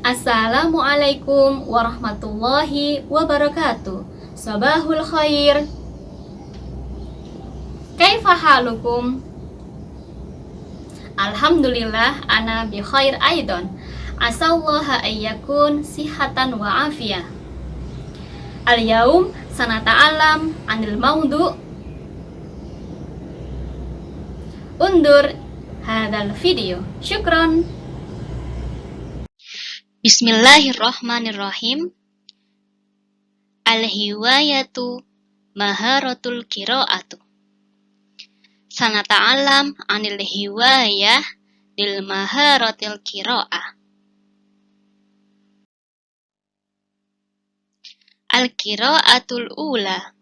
Assalamualaikum warahmatullahi wabarakatuh. Sabahul khair. Kaifa halukum? Alhamdulillah ana bi khair aidon. Asallaha ayyakun sihatan wa afiyah. Al-yaum sanata'alam anil maudu. Undur hadal video. Syukron. Bismillahirrahmanirrahim. Al-hiwayatu maharatul qiraatu. Sanata'alam anil hiwayah lil maharatil qira'ah. Al-qira'atul ula.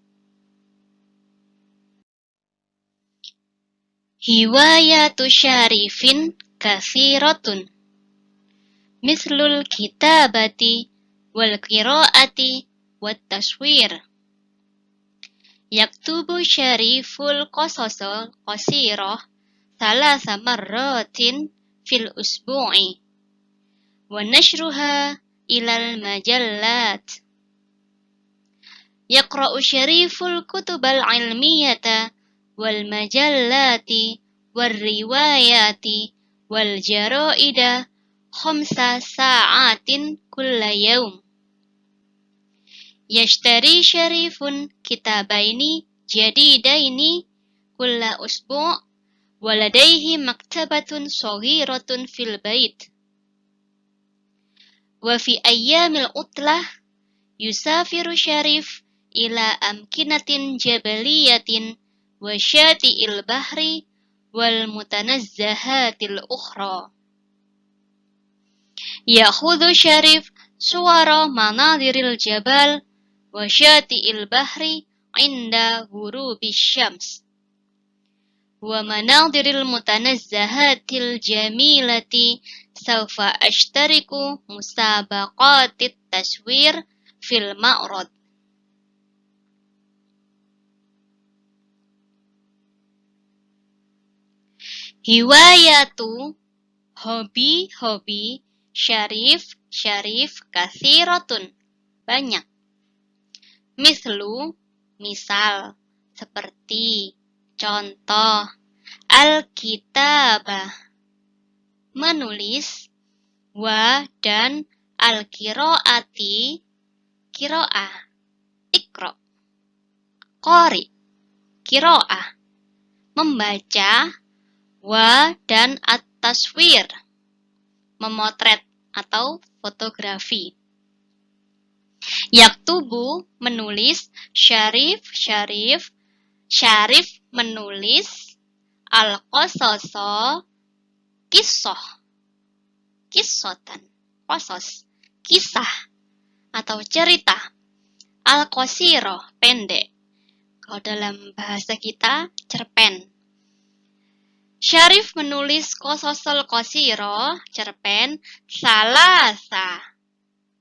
Hiwayatu syarifin kathiratun. Mislul kitabati wal qira'ati wat taswir. Yaktubu syariful qasasal qasirah thalatha marratin fil usbu'i wa nashruha ilal majallat. Yaqra'u syariful kutubal ilmiyata wal majallati wal riwayati wal jaraida khamsa sa'atin kulla yawm. Yashtari syarifun kitabaini jadidaini kulla usbu' waladaihi maktabatun saghiratun fil bait. Wa fi ayyamil utlah yusafiru syarif ila amkinatin jabaliyatin wa syati'il bahri wal mutanazzahatil ukhra. Yakhudhu syarif suwara manadiril jabal wa syati'il bahri inda ghurubis syams wa manadiril mutanazzahatil jamilati sawfa ashtariku musabaqatit taswir fil ma'rad. Hiwayatu hobi syarif kathiratun banyak. Mislu misal, seperti, contoh, al-kitabah menulis, wa dan al-qiraati qiraah, iqra, qari qiraah membaca, wa dan at-taswir memotret atau fotografi. Yaktubu menulis, syarif menulis, al-qasasa qissatan qasas kisah atau cerita, al-qasira pendek, kalau dalam bahasa kita cerpen. Syarif menulis qasasal qasira cerpen salasa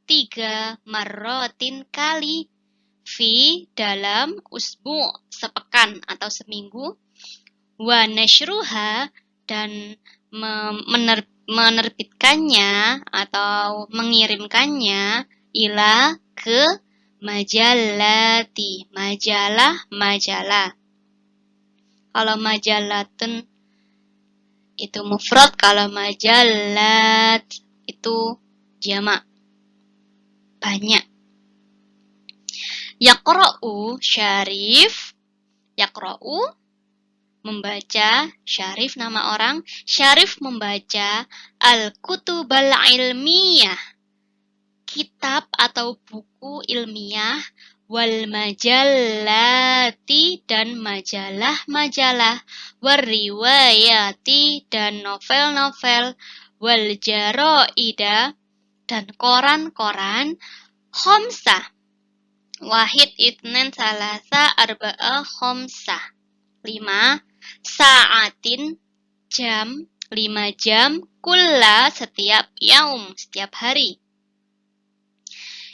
3 marratin kali fi dalam usbu' sepekan atau seminggu wa nashruha dan menerbitkannya atau mengirimkannya ila ke majallati majalah. Kalau majallatun itu mufrad, kalau majallat itu jamak, banyak. Yaqra'u syarif, yaqra'u membaca, syarif nama orang, syarif membaca al-kutubal ilmiyah kitab atau buku ilmiah, wal majallati dan majalah-majalah, wal riwayati dan novel-novel, wal jaraida dan koran-koran, khamsah wahid itnen salasa arba'a khamsah 5 sa'atin jam 5 jam kulla setiap yaum setiap hari.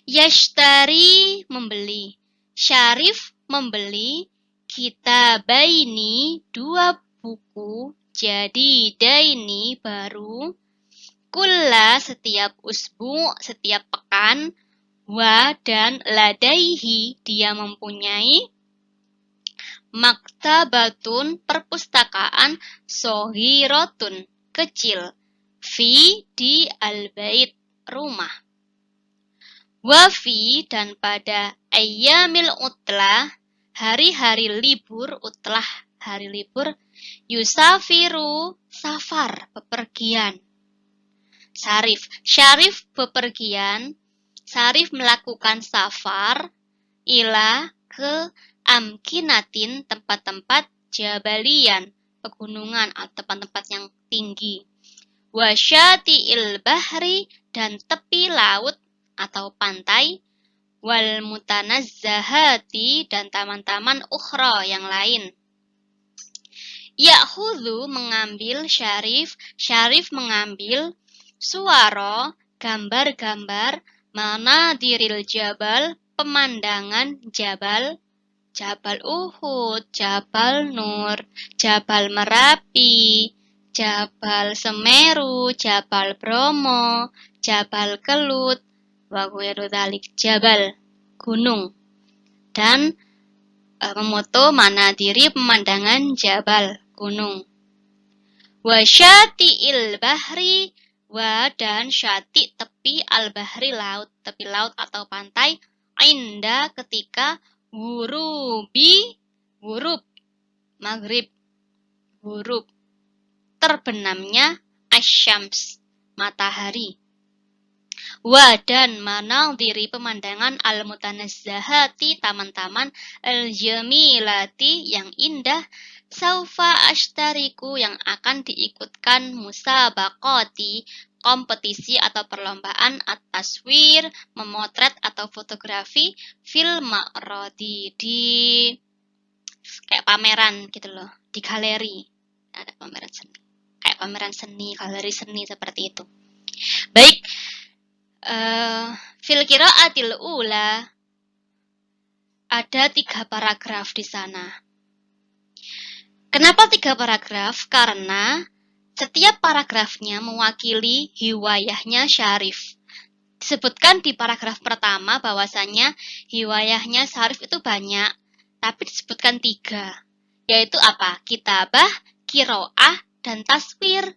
Yashtari membeli, syarif membeli, kitabaini 2 buku, jadidaini baru, kulla setiap usbu, setiap pekan, wa dan ladaihi dia mempunyai maktabatun perpustakaan sohirotun kecil fi di al-bait rumah. Wafi dan pada ayyamil utlah hari-hari libur, utlah hari libur, yusafiru safar bepergian. Syarif bepergian, Syarif melakukan safar ila ke amkinatin tempat-tempat jabalian, pegunungan atau tempat-tempat yang tinggi. Wasyati'il bahri dan tepi laut atau pantai, wal mutanazzahati dan taman-taman ukhra yang lain. Ya'khudhu mengambil Syarif mengambil suara gambar-gambar manadiril jabal pemandangan Jabal Uhud, Jabal Nur, Jabal Merapi, Jabal Semeru, Jabal Bromo, Jabal Kelut, wa ghairu dzalik, Jabal gunung, dan memoto manadiri pemandangan Jabal gunung. Wa syati'il bahri, wa dan syati tepi al-bahri laut, tepi laut atau pantai, inda ketika wurub maghrib, wurub terbenamnya asyams matahari. Wa dan manadiri pemandangan al-mutanazzahati taman-taman al-jamilati yang indah, saufa ashtariku yang akan diikutkan musabaqati kompetisi atau perlombaan at-taswir memotret atau fotografi fil ma'radi di kayak pameran gitu loh, di galeri ada pameran seni, kayak pameran seni, galeri seni seperti itu. Baik, fil qiraatil ula ada 3 paragraf di sana. Kenapa 3 paragraf? Karena setiap paragrafnya mewakili hiwayahnya Syarif. Disebutkan di paragraf pertama bahwasanya hiwayahnya Syarif itu banyak, tapi disebutkan 3, yaitu apa? Kitabah, qiraah, dan taswir.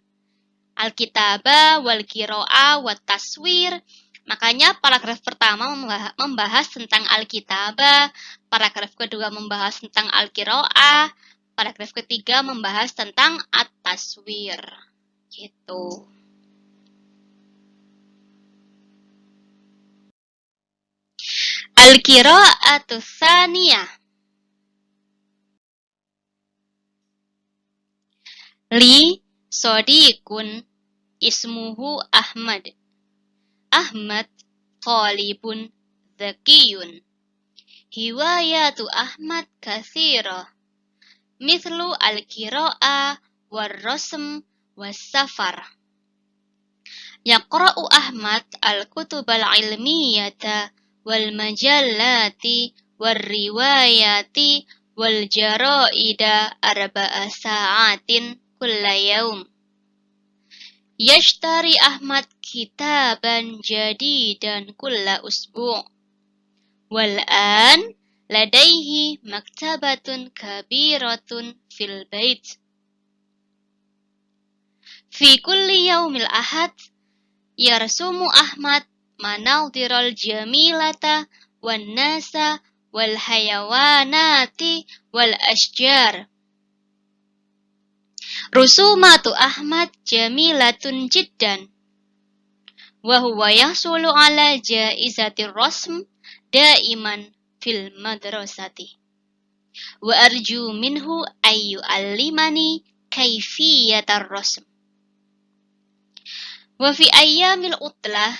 Al-kitabah, wal qiraah, wat taswir. Makanya paragraf pertama membahas tentang al-kitabah, paragraf kedua membahas tentang al-qiraah, paragraf ketiga membahas tentang at-taswir. Gitu. Al-qira'atu tsaniyah. Li sodiqun ismuhu Ahmad. Ahmad talibun zakiyun. Hiwayatu Ahmad katsira. Mithlu al-qira'ah war-rasm was-safar. Yaqra'u Ahmad al-kutubal ilmiyata wal majallati war-riwayati wal jara'ida arba'a sa'atin kulla yaum. Yashtari Ahmad kitaban jadidan kulla usbu'. Wal'an ladaihi maktabatun kabiratun fil bait. Fi kulli yaumil ahad yarsumu Ahmad manadhiral jamilata wan nasa wal hayawanati wal ashjar. Rusumatu Ahmad jamilatun jiddan wa huwa yahsulu ala jaizatir rasm daiman fil madrasati wa arju minhu ayu allimani kaifiyatar rasm. Wa fi ayyamil utlah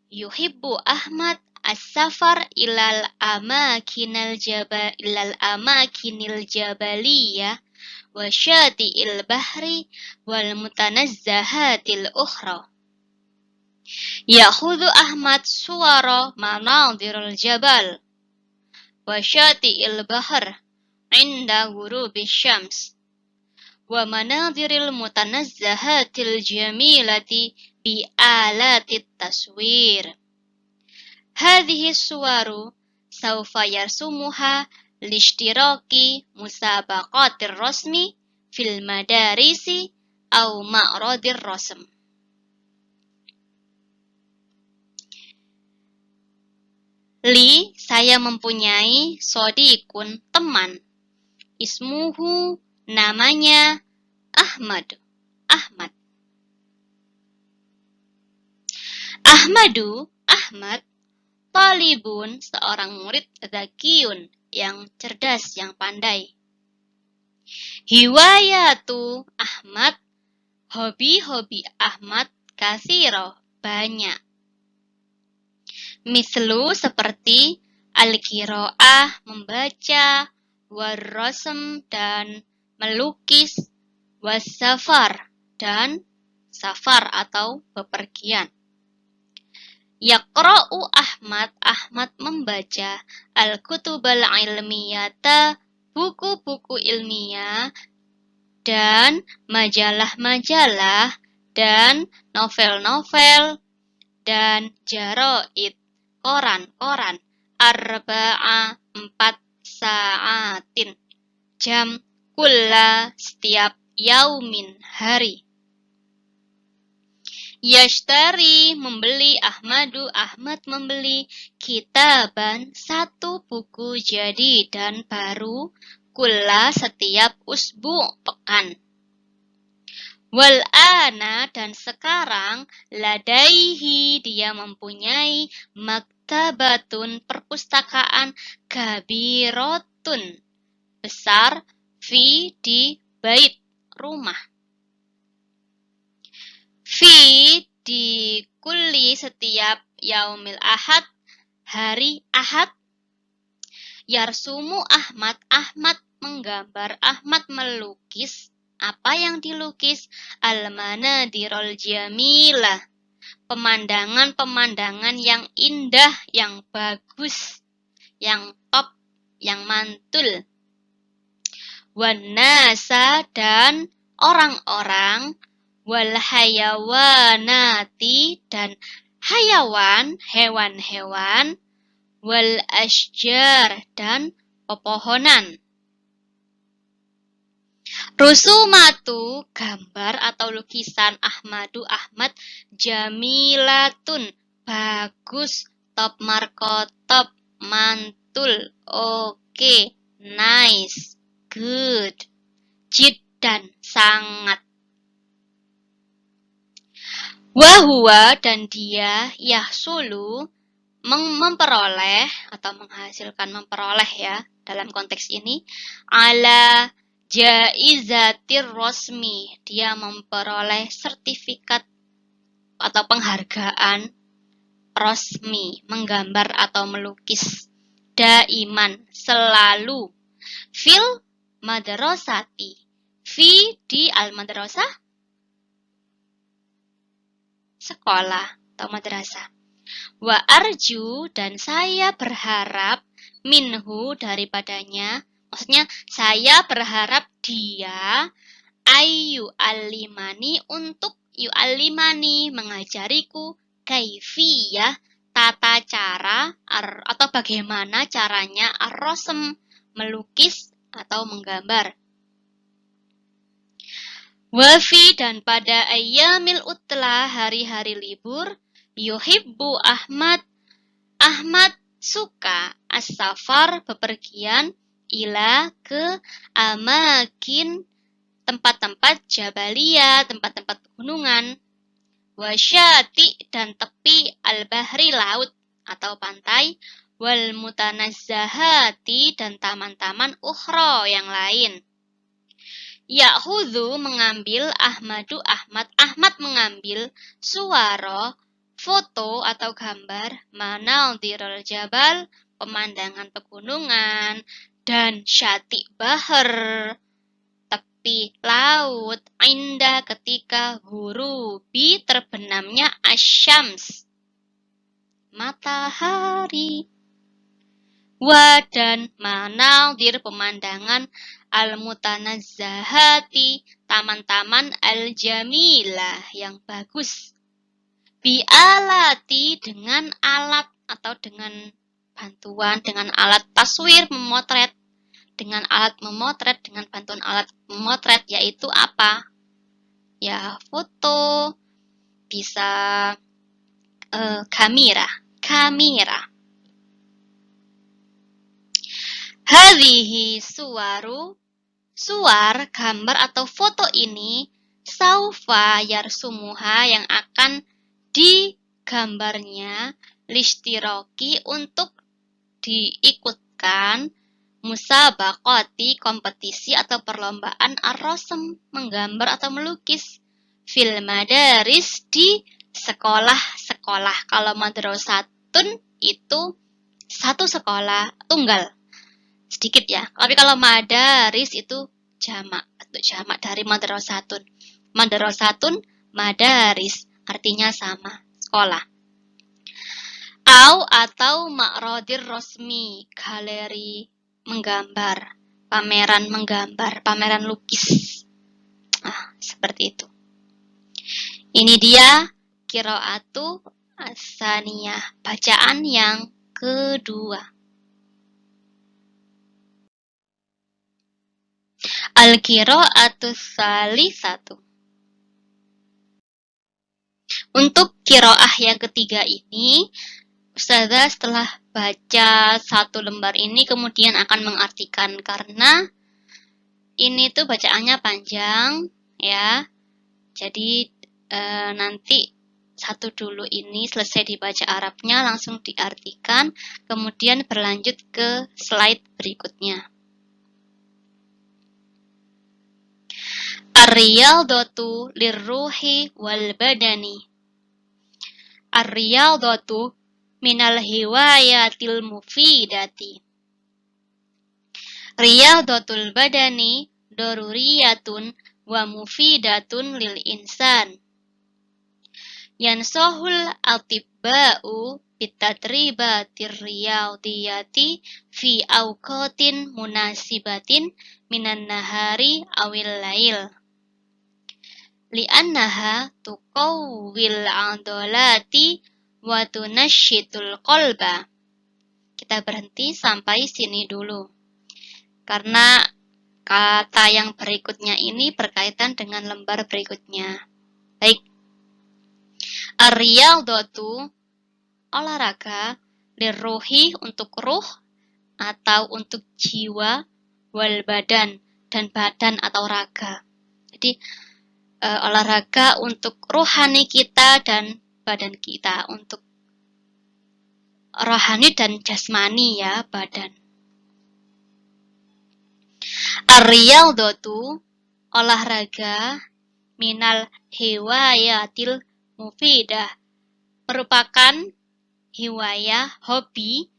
yuhibbu Ahmad as-safar ilal amakinil jabaliyah wa syati'il bahri wal mutanazzahatil ukhra. Ya'khudhu Ahmad suwara manadhirul jabal wa syati'il bahr inda ghurubi syams wa manadhiril mutanazzahatil jamilati بآلات التصوير. هذه الصور سوف يرسمها لاشتراك مسابقات الرسم في المدارس أو معرض الرسم. Saya mempunyai sodikun, teman. Ismuhu, namanya Ahmad. Ahmad, talibun, seorang murid, zakiyun, yang cerdas, yang pandai. Hiwayatu Ahmad, hobi-hobi Ahmad, katsiro, banyak. Mislu, seperti al-qiraah, membaca, warrasm, dan melukis, wassafar, dan safar atau bepergian. Yaqra'u Ahmad membaca al-kutubal ilmiyata, buku-buku ilmiah, dan majalah-majalah, dan novel-novel, dan jaraid, koran-koran, arba'a, 4 sa'atin, jam, kulla, setiap, yaumin, hari. Yashtari, membeli, Ahmad membeli, kitaban, satu buku jadi dan baru, kulla, setiap, usbu, pekan. Wal'ana, dan sekarang, ladaihi, dia mempunyai, maktabatun, perpustakaan, kabirotun, besar, fi, di, bait, rumah. Fi, di kulli, setiap, yaumil ahad, hari ahad. Yarsumu Ahmad menggambar, Ahmad melukis. Apa yang dilukis? Al-manadirul jamilah, pemandangan-pemandangan yang indah, yang bagus, yang top, yang mantul. Wan-nasa, dan orang-orang, wal hayawanati, dan hayawan, hewan-hewan, wal asjar, dan pepohonan. Rusumatu, gambar atau lukisan Ahmad, jamilatun, bagus, top markotop, mantul, oke, nice, good, jiddan, sangat. Wahuwa, dan dia, yahsulu, memperoleh atau menghasilkan, memperoleh ya dalam konteks ini, ala jaizatir rosmi, dia memperoleh sertifikat atau penghargaan rosmi, menggambar atau melukis, daiman, selalu, fil madrasati, fi, di al-madrasah, sekolah atau madrasah. Wa arju, dan saya berharap, minhu, daripadanya, maksudnya saya berharap dia, ayu alimani, untuk yu'alimani, mengajariku, kaifiyah, tata cara, atau bagaimana caranya, ar-rosm, melukis atau menggambar. Wafi, dan pada ayyamil utlah, hari-hari libur, yuhibbu Ahmad suka, as-safar, bepergian, ila, ke, amakin, tempat-tempat jabalia, tempat-tempat pegunungan, wasyati, dan tepi, al-bahri, laut atau pantai, wal mutanazzahati, dan taman-taman ukhra yang lain. Ya'khudhu, mengambil, Ahmad mengambil, suwara, foto atau gambar, manadhirul jabal, pemandangan pegunungan, dan syati bahar, tepi laut, inda, ketika, ghurubi, terbenamnya, asyams, matahari. Wa, dan manadhir, pemandangan, al-mutanazzahati, taman-taman, al-jamilah, yang bagus. Bialati dengan alat atau dengan bantuan, dengan alat taswir memotret, dengan alat memotret, dengan bantuan alat memotret, yaitu apa? Ya, foto, bisa kamera. Hadhihi suar, gambar atau foto ini, saufa yarsumuha yang akan digambarnya, listiroki untuk diikutkan, musabaqati kompetisi atau perlombaan ar-rasm menggambar atau melukis, fil madaris di sekolah-sekolah. Kalau madrasatun itu satu sekolah tunggal, sedikit ya. Tapi kalau madaris itu jamak, untuk jamak dari madrasatun. Madrasatun, madaris, artinya sama, sekolah. Atau ma'rodir rosmi, galeri menggambar, pameran lukis. Seperti itu. Ini dia qiraatu as-saniyah, bacaan yang kedua. Al-qiraatu salisatu. Untuk qiraah yang ketiga ini, Ustazah setelah baca satu lembar ini kemudian akan mengartikan, karena ini tuh bacaannya panjang ya. Jadi nanti satu dulu ini selesai dibaca Arabnya langsung diartikan, kemudian berlanjut ke slide berikutnya. Ar-riyadatu lirruhi wal badani. Ar-riyadatu minal hiwayatil mufidati. Riyadatul badani daruriyatun wa mufidatun lil insan. Yansahul atibba'u bitadribatir riyadiyati fi awqatin munasibatin minan nahari awil lail. Li'annaha tuqawwil 'adalati wa tunashitul qalba. Kita berhenti sampai sini dulu, karena kata yang berikutnya ini berkaitan dengan lembar berikutnya. Baik. Ar-riyadatu, olahraga, lirruhi untuk ruh atau untuk jiwa, wal badan, dan badan atau raga. Jadi olahraga untuk rohani kita dan badan kita, untuk rohani dan jasmani ya, badan. Ar-riyadatu, olahraga, minal hiwayatil mufidah, merupakan hiwayah, hobi,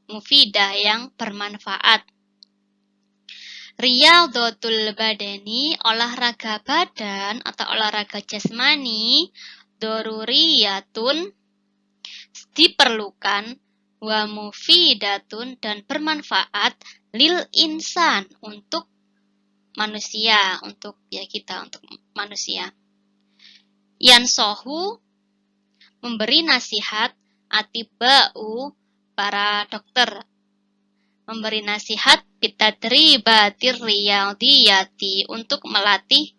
mufidah yang bermanfaat. Riyadatul badani, olahraga badan atau olahraga jasmani, daruriyatun, diperlukan, wa mufidatun, dan bermanfaat, lil insan, untuk manusia, untuk ya kita, untuk manusia. Yansohu, memberi nasihat, atiba'u, para dokter, memberi nasihat, bitadribatir riyadiyati, untuk melatih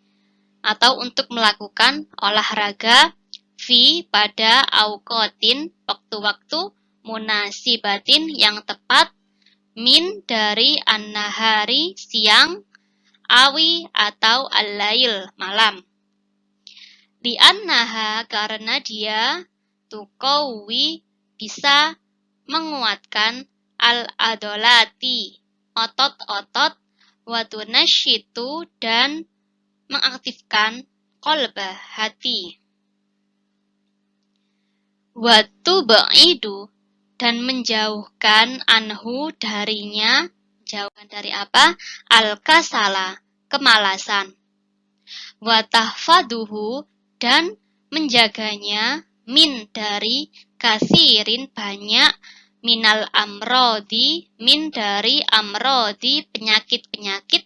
atau untuk melakukan olahraga, fi, pada auqatin, waktu-waktu, munasibatin, yang tepat, min, dari an-nahari, siang, awi, atau al-lail, malam. Li'annaha, karena dia, tuqawwi, bisa menguatkan, al-adolati, otot-otot, wa tunashitu, dan mengaktifkan, qalba, hati. Wa tub'idu, dan menjauhkan, anhu, darinya, jauhkan dari apa? Al-kasala, kemalasan. Wa tahfaduhu, dan menjaganya, min, dari kasirin, banyak, minal amrodi, min, dari amrodi, penyakit-penyakit,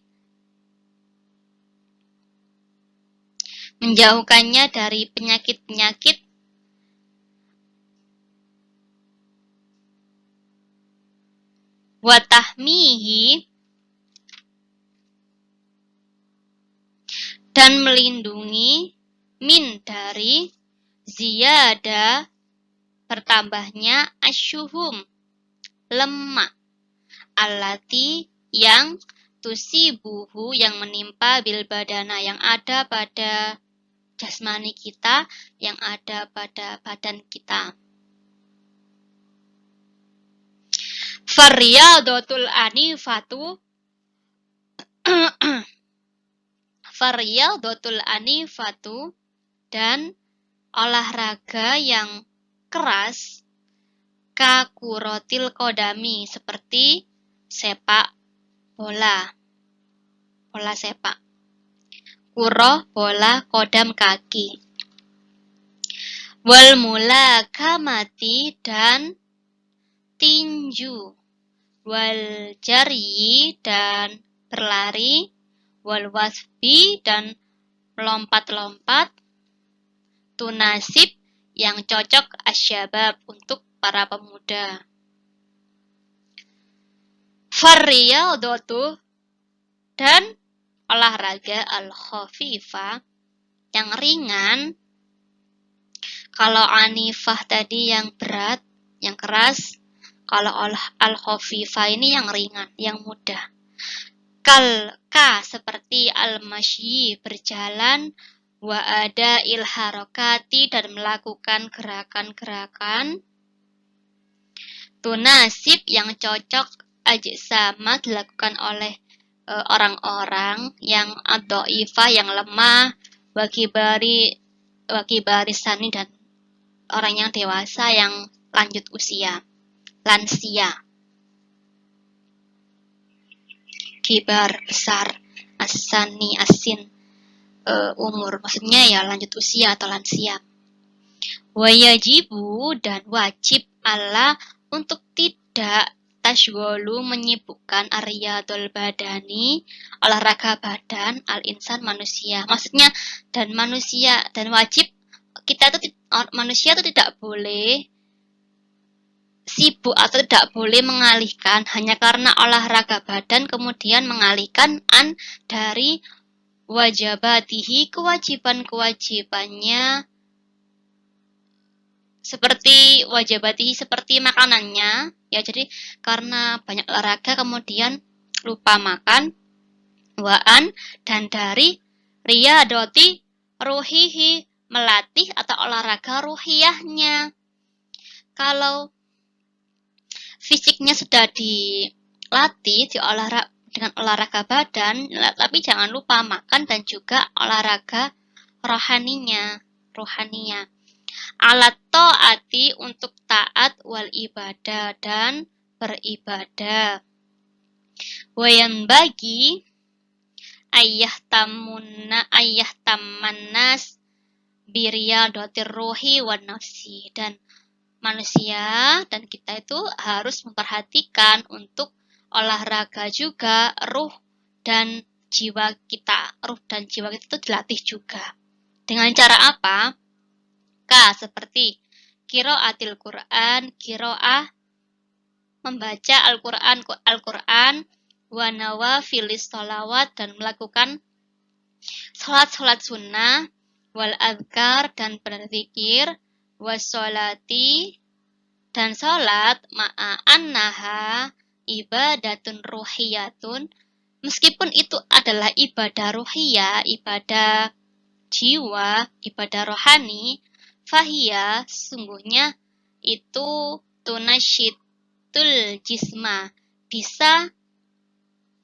menjauhkannya dari penyakit-penyakit wa tahmihi, dan melindungi, min dari, ziyada bertambahnya, asyuhum lemak, allati yang, tusibuhu yang menimpa, bil badana yang ada pada jasmani kita, yang ada pada badan kita. Fariyadatul anifatu Fariyadatul anifatu, dan olahraga yang keras, kakurotil kodami, seperti sepak bola, bola sepak. Kuro bola, kodam kaki. Wal mulakamati, dan tinju. Wal jari, dan berlari. Wal wasbi, dan melompat-lompat. Tunasib, yang cocok, asyabab, untuk para pemuda. Farriyadatu, dan olahraga al-khafifah, yang ringan. Kalau anifah tadi yang berat, yang keras. Kalau al-khafifah ini yang ringan, yang mudah. Seperti al-masyi, berjalan, wa ada ilharokati, dan melakukan gerakan-gerakan. Tunasib, yang cocok, ajsama, dilakukan oleh orang-orang yang ad-dhaifah, yang lemah, wakibarisani, dan orang yang dewasa, yang lanjut usia, lansia. Kibar, besar, asani, asin, umur, maksudnya ya lanjut usia atau lansia. Wayajibu, dan wajib, Allah, untuk tidak tashgolu, menyibukkan, aryadul badani, olahraga badan, al-insan, manusia. Maksudnya, dan manusia, dan wajib, manusia itu tidak boleh sibuk atau tidak boleh mengalihkan hanya karena olahraga badan, kemudian mengalihkan dari wajibatihi, kewajiban-kewajibannya, seperti wajibatihi, seperti makanannya, ya. Jadi karena banyak olahraga kemudian lupa makan. Waan, dan dari riyadoti ruhihi, melatih atau olahraga ruhiyahnya. Kalau fisiknya sudah dilatih dengan olahraga badan, tapi jangan lupa makan dan juga olahraga rohaninya. Alat ta'ati, untuk taat, wal ibadah, dan beribadah. Wayan bagi ayah tamannas biriyadatir ruhi wan nafsi, dan manusia dan kita itu harus memperhatikan untuk olahraga juga ruh dan jiwa kita. Ruh dan jiwa kita itu dilatih juga. Dengan cara apa? Seperti qiraatil Quran, qiraah, membaca Al-Quran, wa nawafilis sholawat, dan melakukan sholat sunnah, wal adhkar, dan berzikir, wassolati, dan sholat, ma'annaha ibadatun ruhiyatun, meskipun itu adalah ibadah ruhiyah, ibadah jiwa, ibadah rohani, fahiyah, sungguhnya itu tunasyitul jisma, bisa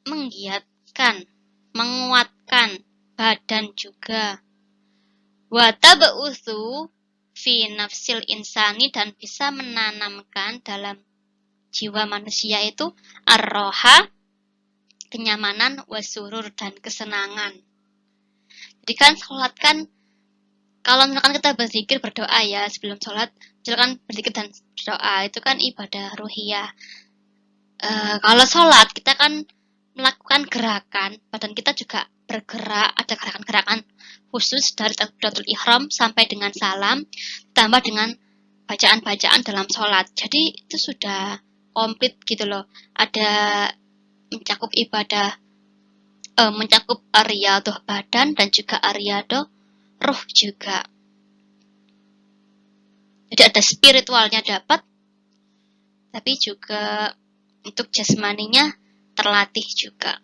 menggiatkan, menguatkan badan juga. Wa tab'utsu fi nafsil insani, dan bisa menanamkan dalam jiwa manusia itu ar-roha, kenyamanan, wasurur, dan kesenangan. Jadi kan sholat kan, kalau misalkan kita berzikir, berdoa ya, sebelum sholat, silakan berzikir dan berdoa, itu kan ibadah ruhiyah. Kalau sholat, kita kan melakukan gerakan, badan kita juga bergerak, ada gerakan-gerakan khusus dari takbiratul ihram sampai dengan salam, ditambah dengan bacaan-bacaan dalam sholat. Jadi itu sudah komplit gitu loh. Ada mencakup ibadah, mencakup riyadhah badan dan juga riyadhah ruh juga. Jadi ada spiritualnya dapat, tapi juga untuk jasmaninya terlatih juga.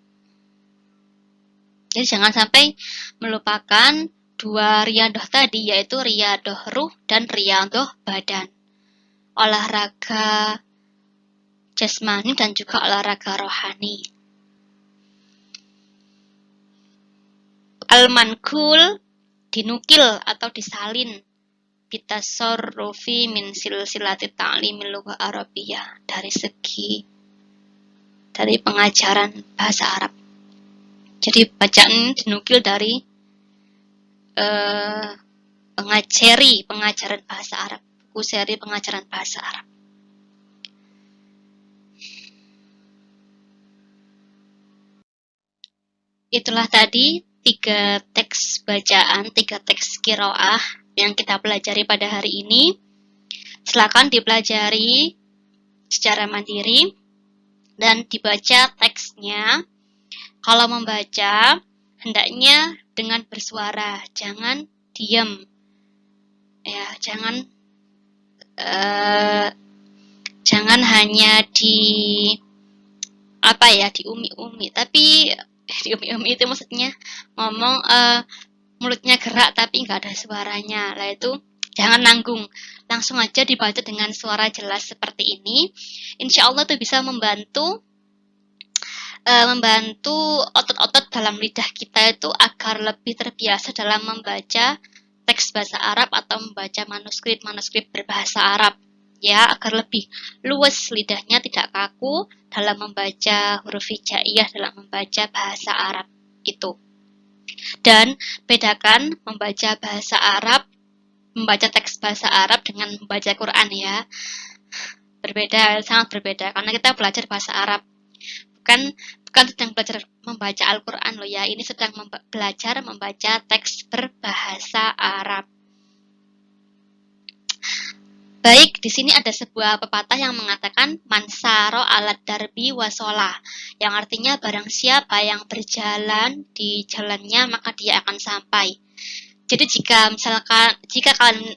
Jadi jangan sampai melupakan dua riyadhah tadi, yaitu riyadhah ruh dan riyadhah badan. Olahraga jasmani dan juga olahraga rohani. Al-manqul dinukil atau disalin bitasarrufi min silsilati ta'limil lughah arabiyyah dari pengajaran bahasa Arab. Jadi bacaan dinukil dari pengajaran bahasa Arab, buku seri pengajaran bahasa Arab. Itulah tadi 3 teks bacaan, 3 teks qiraah yang kita pelajari pada hari ini. Silakan dipelajari secara mandiri dan dibaca teksnya. Kalau membaca, hendaknya dengan bersuara, jangan diam. Ya, jangan hanya diumi-umi, tapi diumi-umi itu maksudnya ngomong mulutnya gerak tapi nggak ada suaranya. Lah itu jangan nanggung, langsung aja dibaca dengan suara jelas seperti ini. Insya Allah itu bisa membantu otot-otot dalam lidah kita itu agar lebih terbiasa dalam membaca teks bahasa Arab atau membaca manuskrip berbahasa Arab, ya, agar lebih luas lidahnya, tidak kaku dalam membaca huruf hijaiyah, dalam membaca bahasa Arab itu. Dan bedakan membaca bahasa Arab, membaca teks bahasa Arab dengan membaca Quran, ya. Berbeda, sangat berbeda, karena kita belajar bahasa Arab. Bukan sedang belajar membaca Al-Quran loh ya, ini sedang belajar membaca teks berbahasa Arab. Baik, di sini ada sebuah pepatah yang mengatakan mansaro alat darbi wasolah, yang artinya barang siapa yang berjalan di jalannya maka dia akan sampai. Jadi jika kalian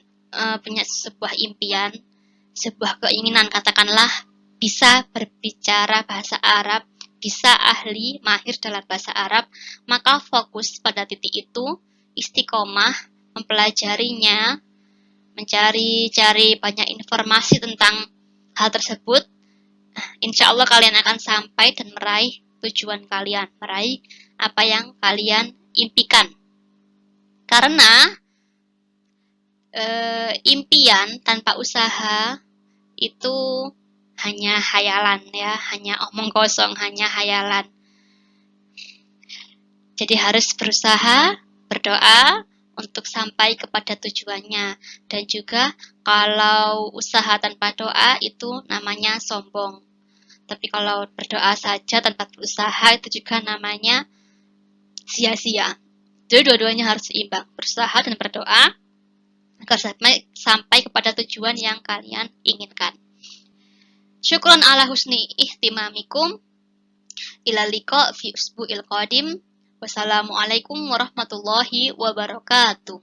punya sebuah impian, sebuah keinginan, katakanlah bisa berbicara bahasa Arab, bisa ahli, mahir dalam bahasa Arab, maka fokus pada titik itu, istiqomah, mempelajarinya, mencari banyak informasi tentang hal tersebut. Insya Allah kalian akan sampai dan meraih tujuan kalian, meraih apa yang kalian impikan. Karena impian tanpa usaha itu hanya hayalan, ya, hanya omong kosong, hanya hayalan. Jadi harus berusaha, berdoa untuk sampai kepada tujuannya. Dan juga kalau usaha tanpa doa itu namanya sombong. Tapi kalau berdoa saja tanpa berusaha itu juga namanya sia-sia. Jadi dua-duanya harus seimbang, berusaha dan berdoa agar sampai kepada tujuan yang kalian inginkan. Syukran ala husni ihtimamikum. Ila liqa fi usbu'il qadim. Wassalamualaikum warahmatullahi wabarakatuh.